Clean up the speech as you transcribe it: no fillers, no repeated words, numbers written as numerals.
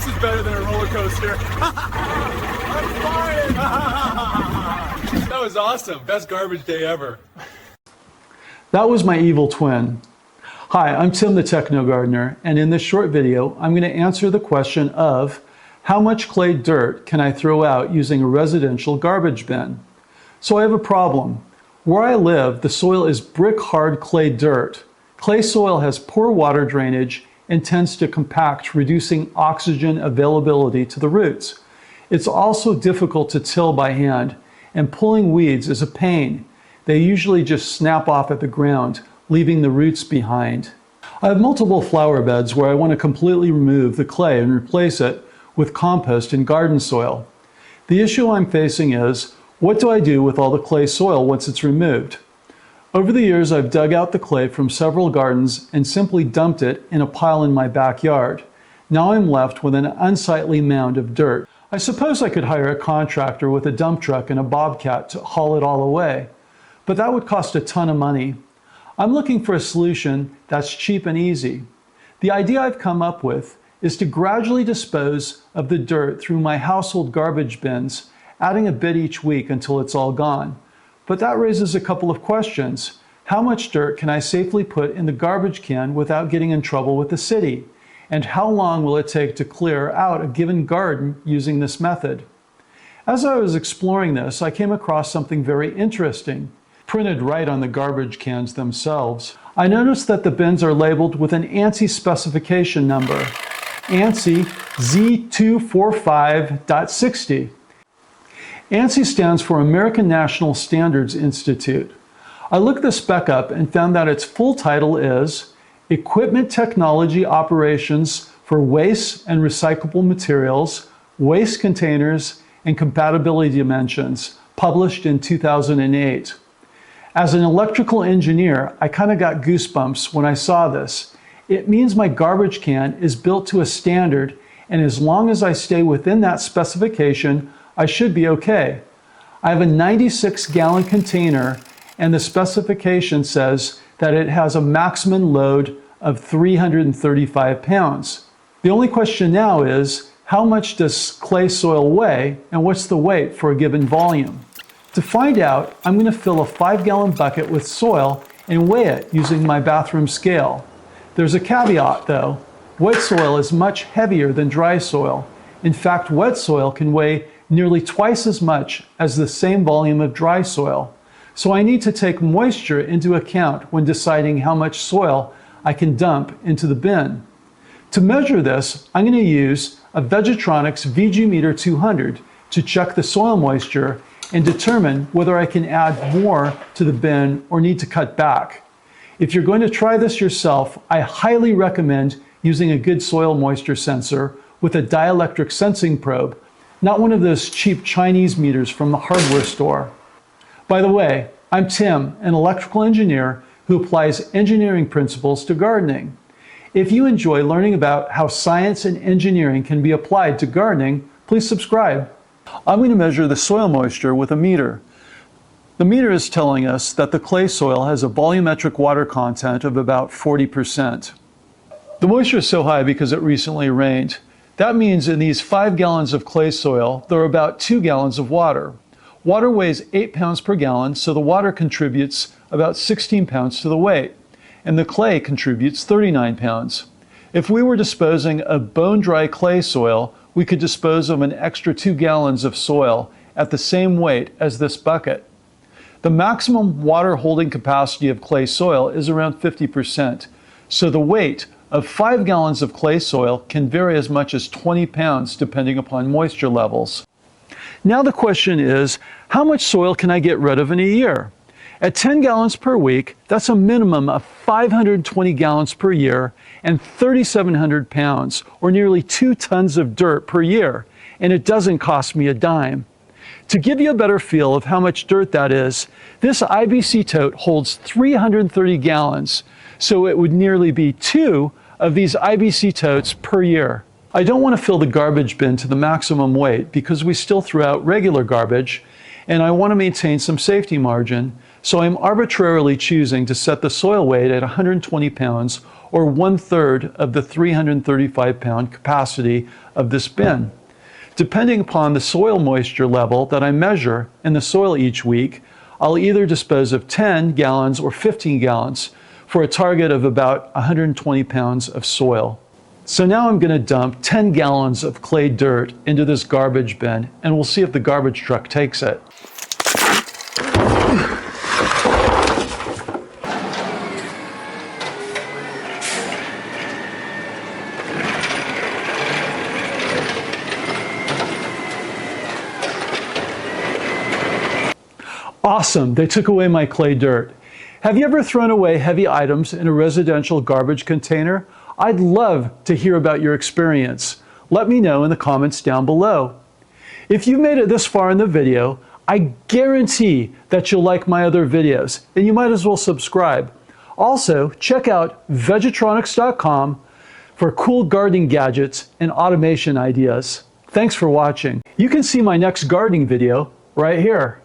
This is better than a roller coaster. I'm flying! That was awesome. Best garbage day ever. That was my evil twin. Hi, I'm Tim the Techno Gardener, and in this short video, I'm going to answer the question of how much clay dirt can I throw out using a residential garbage bin? So I have a problem. Where I live, the soil is brick-hard clay dirt. Clay soil has poor water drainage and tends to compact, reducing oxygen availability to the roots. It's also difficult to till by hand, and pulling weeds is a pain. They usually just snap off at the ground, leaving the roots behind. I have multiple flower beds where I want to completely remove the clay and replace it with compost and garden soil. The issue I'm facing is, what do I do with all the clay soil once it's removed? Over the years, I've dug out the clay from several gardens and simply dumped it in a pile in my backyard. Now I'm left with an unsightly mound of dirt. I suppose I could hire a contractor with a dump truck and a bobcat to haul it all away, but that would cost a ton of money. I'm looking for a solution that's cheap and easy. The idea I've come up with is to gradually dispose of the dirt through my household garbage bins, adding a bit each week until it's all gone. But that raises a couple of questions. How much dirt can I safely put in the garbage can without getting in trouble with the city? And how long will it take to clear out a given garden using this method? As I was exploring this, I came across something very interesting. Printed right on the garbage cans themselves, I noticed that the bins are labeled with an ANSI specification number, ANSI Z245.60. ANSI stands for American National Standards Institute. I looked the spec up and found that its full title is Equipment Technology Operations for Waste and Recyclable Materials, Waste Containers, and Compatibility Dimensions, published in 2008. As an electrical engineer, I kind of got goosebumps when I saw this. It means my garbage can is built to a standard, and as long as I stay within that specification, I should be okay. I have a 96-gallon container, and the specification says that it has a maximum load of 335 pounds. The only question now is, how much does clay soil weigh, and what's the weight for a given volume? To find out, I'm going to fill a 5-gallon bucket with soil and weigh it using my bathroom scale. There's a caveat though. Wet soil is much heavier than dry soil. In fact, wet soil can weigh nearly twice as much as the same volume of dry soil. So I need to take moisture into account when deciding how much soil I can dump into the bin. To measure this, I'm going to use a Vegetronics VG Meter 200 to check the soil moisture and determine whether I can add more to the bin or need to cut back. If you're going to try this yourself, I highly recommend using a good soil moisture sensor with a dielectric sensing probe, not one of those cheap Chinese meters from the hardware store. By the way, I'm Tim, an electrical engineer who applies engineering principles to gardening. If you enjoy learning about how science and engineering can be applied to gardening, please subscribe. I'm going to measure the soil moisture with a meter. The meter is telling us that the clay soil has a volumetric water content of about 40%. The moisture is so high because it recently rained. That means in these 5 gallons of clay soil, there are about 2 gallons of water. Water weighs 8 pounds per gallon, so the water contributes about 16 pounds to the weight, and the clay contributes 39 pounds. If we were disposing of bone-dry clay soil, we could dispose of an extra 2 gallons of soil at the same weight as this bucket. The maximum water holding capacity of clay soil is around 50%, so the weight of 5 gallons of clay soil can vary as much as 20 pounds depending upon moisture levels. Now the question is, how much soil can I get rid of in a year? At 10 gallons per week, that's a minimum of 520 gallons per year and 3,700 pounds, or nearly 2 tons of dirt per year, and it doesn't cost me a dime. To give you a better feel of how much dirt that is, this IBC tote holds 330 gallons, so it would nearly be 2 of these IBC totes per year. I don't want to fill the garbage bin to the maximum weight because we still throw out regular garbage, and I want to maintain some safety margin, so I'm arbitrarily choosing to set the soil weight at 120 pounds or 1/3 of the 335-pound capacity of this bin. Depending upon the soil moisture level that I measure in the soil each week, I'll either dispose of 10 gallons or 15 gallons for a target of about 120 pounds of soil. So now I'm going to dump 10 gallons of clay dirt into this garbage bin, and we'll see if the garbage truck takes it. Awesome, they took away my clay dirt. Have you ever thrown away heavy items in a residential garbage container? I'd love to hear about your experience. Let me know in the comments down below. If you've made it this far in the video, I guarantee that you'll like my other videos, and you might as well subscribe. Also, check out Vegetronics.com for cool gardening gadgets and automation ideas. Thanks for watching. You can see my next gardening video right here.